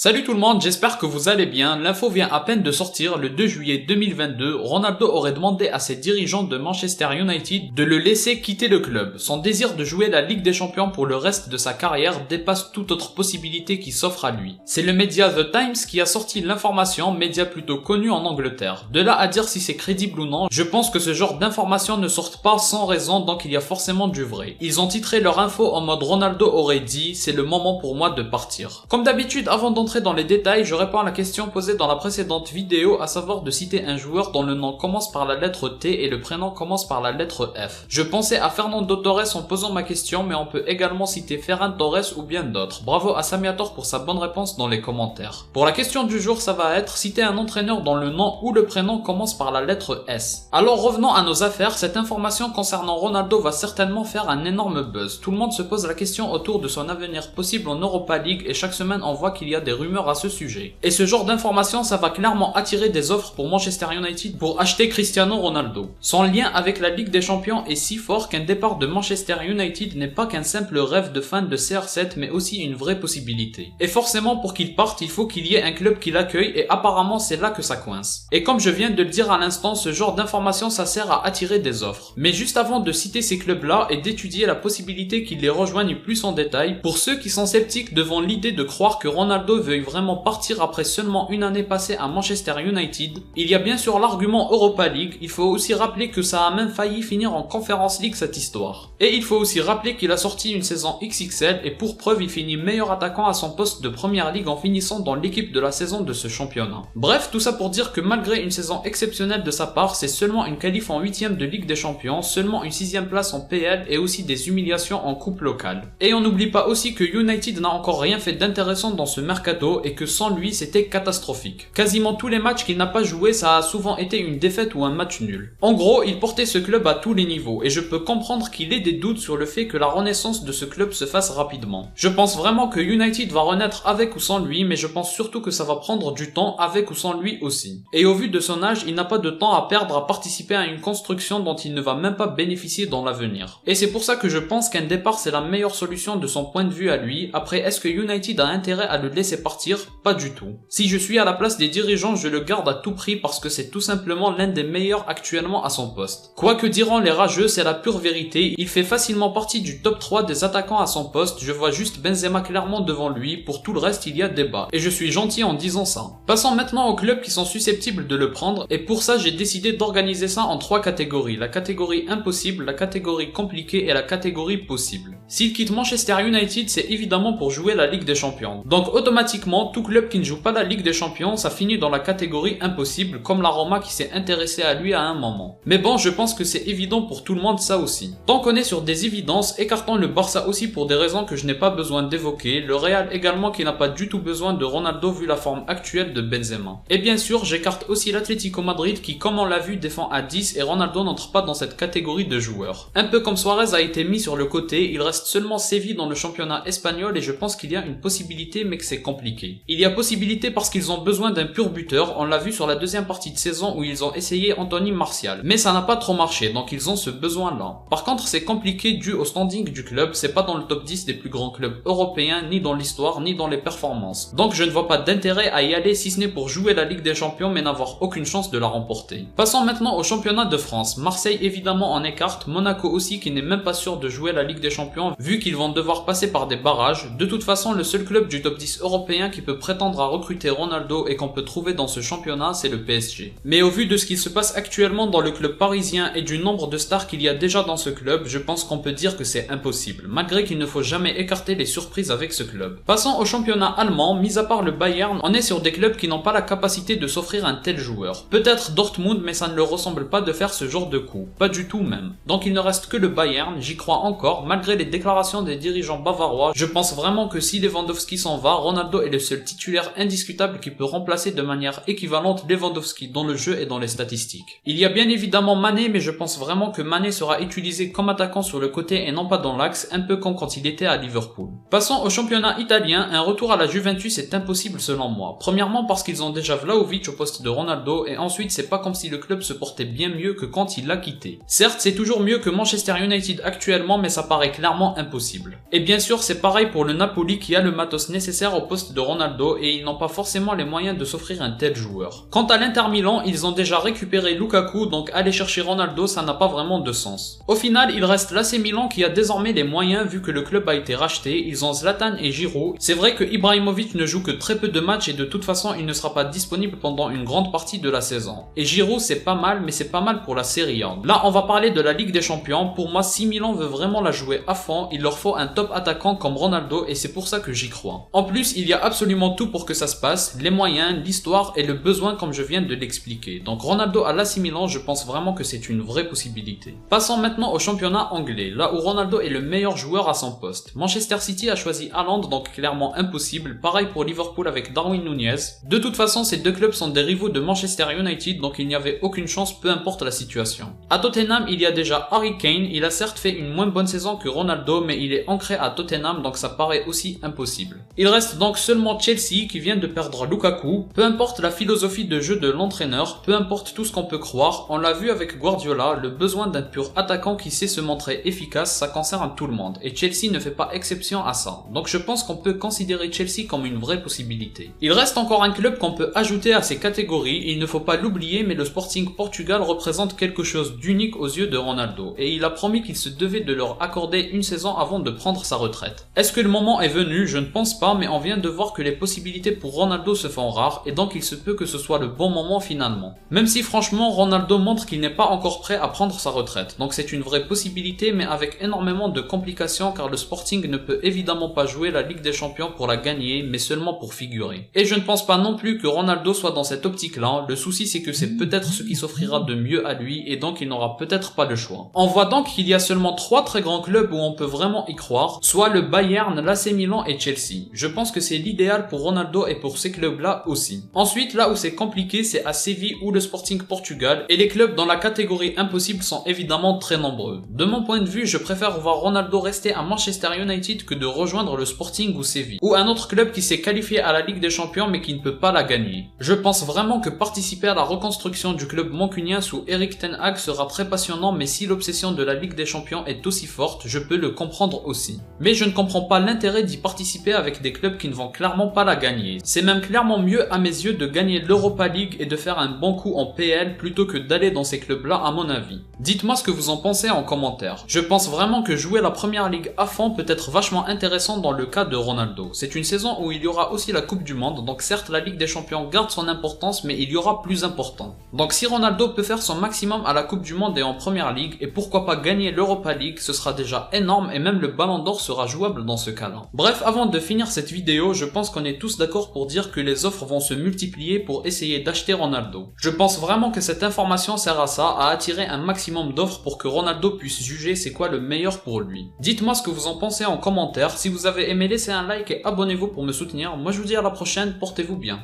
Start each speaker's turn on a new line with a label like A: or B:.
A: Salut tout le monde, j'espère que vous allez bien. L'info vient à peine de sortir. Le 2 juillet 2022, Ronaldo aurait demandé à ses dirigeants de Manchester United de le laisser quitter le club. Son désir de jouer la Ligue des Champions pour le reste de sa carrière dépasse toute autre possibilité qui s'offre à lui. C'est le média The Times qui a sorti l'information, média plutôt connu en Angleterre. De là à dire si c'est crédible ou non, je pense que ce genre d'informations ne sortent pas sans raison, donc il y a forcément du vrai. Ils ont titré leur info en mode Ronaldo aurait dit « C'est le moment pour moi de partir ». Comme d'habitude, avant d'entrer dans les détails, je réponds à la question posée dans la précédente vidéo, à savoir de citer un joueur dont le nom commence par la lettre T et le prénom commence par la lettre F. Je pensais à Fernando Torres en posant ma question, mais on peut également citer Ferran Torres ou bien d'autres. Bravo à Samiator pour sa bonne réponse dans les commentaires. Pour la question du jour, ça va être citer un entraîneur dont le nom ou le prénom commence par la lettre S. Alors revenons à nos affaires, cette information concernant Ronaldo va certainement faire un énorme buzz. Tout le monde se pose la question autour de son avenir possible en Europa League et chaque semaine on voit qu'il y a des rumeurs à ce sujet. Et ce genre d'informations, ça va clairement attirer des offres pour Manchester United pour acheter Cristiano Ronaldo. Son lien avec la Ligue des Champions est si fort qu'un départ de Manchester United n'est pas qu'un simple rêve de fan de CR7 mais aussi une vraie possibilité. Et forcément pour qu'il parte, il faut qu'il y ait un club qui l'accueille et apparemment c'est là que ça coince. Et comme je viens de le dire à l'instant, ce genre d'informations ça sert à attirer des offres. Mais juste avant de citer ces clubs-là et d'étudier la possibilité qu'ils les rejoignent plus en détail, pour ceux qui sont sceptiques devant l'idée de croire que Ronaldo veuille vraiment partir après seulement une année passée à Manchester United, il y a bien sûr l'argument Europa League, il faut aussi rappeler que ça a même failli finir en Conference League cette histoire. Et il faut aussi rappeler qu'il a sorti une saison XXL et pour preuve il finit meilleur attaquant à son poste de Première Ligue en finissant dans l'équipe de la saison de ce championnat. Bref, tout ça pour dire que malgré une saison exceptionnelle de sa part, c'est seulement une qualif en 8ème de Ligue des Champions, seulement une 6ème place en PL et aussi des humiliations en coupe locale. Et on n'oublie pas aussi que United n'a encore rien fait d'intéressant dans ce mercato et que sans lui c'était catastrophique. Quasiment tous les matchs qu'il n'a pas joué, ça a souvent été une défaite ou un match nul. En gros, il portait ce club à tous les niveaux et je peux comprendre qu'il ait des doutes sur le fait que la renaissance de ce club se fasse rapidement. Je pense vraiment que United va renaître avec ou sans lui, mais je pense surtout que ça va prendre du temps avec ou sans lui aussi. Et au vu de son âge, il n'a pas de temps à perdre à participer à une construction dont il ne va même pas bénéficier dans l'avenir. Et c'est pour ça que je pense qu'un départ c'est la meilleure solution de son point de vue à lui. Après, est-ce que United a intérêt à le laisser partir? Pas du tout. Si je suis à la place des dirigeants, je le garde à tout prix parce que c'est tout simplement l'un des meilleurs actuellement à son poste. Quoi que diront les rageux, c'est la pure vérité, il fait facilement partie du top 3 des attaquants à son poste, je vois juste Benzema clairement devant lui, pour tout le reste il y a débat. Et je suis gentil en disant ça. Passons maintenant aux clubs qui sont susceptibles de le prendre, et pour ça j'ai décidé d'organiser ça en 3 catégories. La catégorie impossible, la catégorie compliquée et la catégorie possible. S'il quitte Manchester United, c'est évidemment pour jouer la Ligue des Champions. Donc automatiquement, tout club qui ne joue pas la Ligue des Champions, ça finit dans la catégorie impossible, comme la Roma qui s'est intéressée à lui à un moment. Mais bon, je pense que c'est évident pour tout le monde ça aussi. Tant qu'on est sur des évidences, écartons le Barça aussi pour des raisons que je n'ai pas besoin d'évoquer, le Real également qui n'a pas du tout besoin de Ronaldo vu la forme actuelle de Benzema. Et bien sûr, j'écarte aussi l'Atlético Madrid qui, comme on l'a vu, défend à 10 et Ronaldo n'entre pas dans cette catégorie de joueurs. Un peu comme Suarez a été mis sur le côté, il reste seulement Séville dans le championnat espagnol et je pense qu'il y a une possibilité mais que c'est compliqué. Il y a possibilité parce qu'ils ont besoin d'un pur buteur, on l'a vu sur la deuxième partie de saison où ils ont essayé Anthony Martial. Mais ça n'a pas trop marché, donc ils ont ce besoin-là. Par contre, c'est compliqué dû au standing du club, c'est pas dans le top 10 des plus grands clubs européens, ni dans l'histoire, ni dans les performances. Donc je ne vois pas d'intérêt à y aller si ce n'est pour jouer la Ligue des Champions mais n'avoir aucune chance de la remporter. Passons maintenant au championnat de France. Marseille évidemment en écarte, Monaco aussi qui n'est même pas sûr de jouer la Ligue des Champions vu qu'ils vont devoir passer par des barrages. De toute façon, le seul club du top 10 européen qui peut prétendre à recruter Ronaldo et qu'on peut trouver dans ce championnat, c'est le PSG. Mais au vu de ce qui se passe actuellement dans le club parisien et du nombre de stars qu'il y a déjà dans ce club, je pense qu'on peut dire que c'est impossible, malgré qu'il ne faut jamais écarter les surprises avec ce club. Passons au championnat allemand, mis à part le Bayern, on est sur des clubs qui n'ont pas la capacité de s'offrir un tel joueur. Peut-être Dortmund, mais ça ne leur ressemble pas de faire ce genre de coup, pas du tout même. Donc il ne reste que le Bayern, j'y crois encore, malgré les déclarations des dirigeants bavarois, je pense vraiment que si Lewandowski s'en va, Ronaldo est le seul titulaire indiscutable qui peut remplacer de manière équivalente Lewandowski dans le jeu et dans les statistiques. Il y a bien évidemment Mané, mais je pense vraiment que Mané sera utilisé comme attaquant sur le côté et non pas dans l'axe, un peu comme quand il était à Liverpool. Passons au championnat italien, un retour à la Juventus est impossible selon moi. Premièrement parce qu'ils ont déjà Vlahovic au poste de Ronaldo et ensuite c'est pas comme si le club se portait bien mieux que quand il l'a quitté. Certes, c'est toujours mieux que Manchester United actuellement, mais ça paraît clairement clairement impossible. Et bien sûr c'est pareil pour le Napoli qui a le matos nécessaire au poste de Ronaldo et ils n'ont pas forcément les moyens de s'offrir un tel joueur. Quant à l'Inter Milan, ils ont déjà récupéré Lukaku, donc aller chercher Ronaldo ça n'a pas vraiment de sens. Au final il reste l'AC Milan qui a désormais les moyens vu que le club a été racheté, ils ont Zlatan et Giroud. C'est vrai que Ibrahimovic ne joue que très peu de matchs et de toute façon il ne sera pas disponible pendant une grande partie de la saison. Et Giroud c'est pas mal mais c'est pas mal pour la Serie A. Là on va parler de la Ligue des Champions. Pour moi si Milan veut vraiment la jouer à fond, il leur faut un top attaquant comme Ronaldo et c'est pour ça que j'y crois. En plus il y a absolument tout pour que ça se passe, les moyens, l'histoire et le besoin comme je viens de l'expliquer. Donc Ronaldo à l'AC Milan, je pense vraiment que c'est une vraie possibilité. Passons maintenant au championnat anglais, là où Ronaldo est le meilleur joueur à son poste. Manchester City a choisi Haaland, donc clairement impossible, pareil pour Liverpool avec Darwin Núñez. De toute façon ces deux clubs sont des rivaux de Manchester United, donc il n'y avait aucune chance peu importe la situation. À Tottenham il y a déjà Harry Kane, il a certes fait une moins bonne saison que Ronaldo mais il est ancré à Tottenham donc ça paraît aussi impossible. Il reste donc seulement Chelsea qui vient de perdre Lukaku. Peu importe la philosophie de jeu de l'entraîneur, peu importe tout ce qu'on peut croire, on l'a vu avec Guardiola, le besoin d'un pur attaquant qui sait se montrer efficace, ça concerne tout le monde et Chelsea ne fait pas exception à ça. Donc je pense qu'on peut considérer Chelsea comme une vraie possibilité. Il reste encore un club qu'on peut ajouter à ces catégories, il ne faut pas l'oublier mais le Sporting Portugal représente quelque chose d'unique aux yeux de Ronaldo et il a promis qu'il se devait de leur accorder une saison avant de prendre sa retraite. Est-ce que le moment est venu? Je ne pense pas mais on vient de voir que les possibilités pour Ronaldo se font rares et donc il se peut que ce soit le bon moment finalement. Même si franchement Ronaldo montre qu'il n'est pas encore prêt à prendre sa retraite, donc c'est une vraie possibilité mais avec énormément de complications car le Sporting ne peut évidemment pas jouer la Ligue des Champions pour la gagner mais seulement pour figurer. Et je ne pense pas non plus que Ronaldo soit dans cette optique là, le souci c'est que c'est peut-être ce qui s'offrira de mieux à lui et donc il n'aura peut-être pas le choix. On voit donc qu'il y a seulement 3 très grands clubs où on peut vraiment y croire, soit le Bayern, l'AC Milan et Chelsea. Je pense que c'est l'idéal pour Ronaldo et pour ces clubs-là aussi. Ensuite, là où c'est compliqué, c'est à Séville ou le Sporting Portugal, et les clubs dans la catégorie impossible sont évidemment très nombreux. De mon point de vue, je préfère voir Ronaldo rester à Manchester United que de rejoindre le Sporting ou Séville, ou un autre club qui s'est qualifié à la Ligue des Champions mais qui ne peut pas la gagner. Je pense vraiment que participer à la reconstruction du club mancunien sous Erik ten Hag sera très passionnant, mais si l'obsession de la Ligue des Champions est aussi forte, je peux le comprendre aussi. Mais je ne comprends pas l'intérêt d'y participer avec des clubs qui ne vont clairement pas la gagner. C'est même clairement mieux à mes yeux de gagner l'Europa League et de faire un bon coup en PL plutôt que d'aller dans ces clubs-là à mon avis. Dites-moi ce que vous en pensez en commentaire. Je pense vraiment que jouer la Première Ligue à fond peut être vachement intéressant dans le cas de Ronaldo. C'est une saison où il y aura aussi la Coupe du Monde, donc certes la Ligue des Champions garde son importance mais il y aura plus important. Donc si Ronaldo peut faire son maximum à la Coupe du Monde et en Première Ligue et pourquoi pas gagner l'Europa League, ce sera déjà énorme et même le Ballon d'Or sera jouable dans ce cas-là. Bref, avant de finir cette vidéo, je pense qu'on est tous d'accord pour dire que les offres vont se multiplier pour essayer d'acheter Ronaldo. Je pense vraiment que cette information sert à ça, à attirer un maximum d'offres pour que Ronaldo puisse juger c'est quoi le meilleur pour lui. Dites-moi ce que vous en pensez en commentaire, si vous avez aimé laissez un like et abonnez-vous pour me soutenir. Moi je vous dis à la prochaine, portez-vous bien.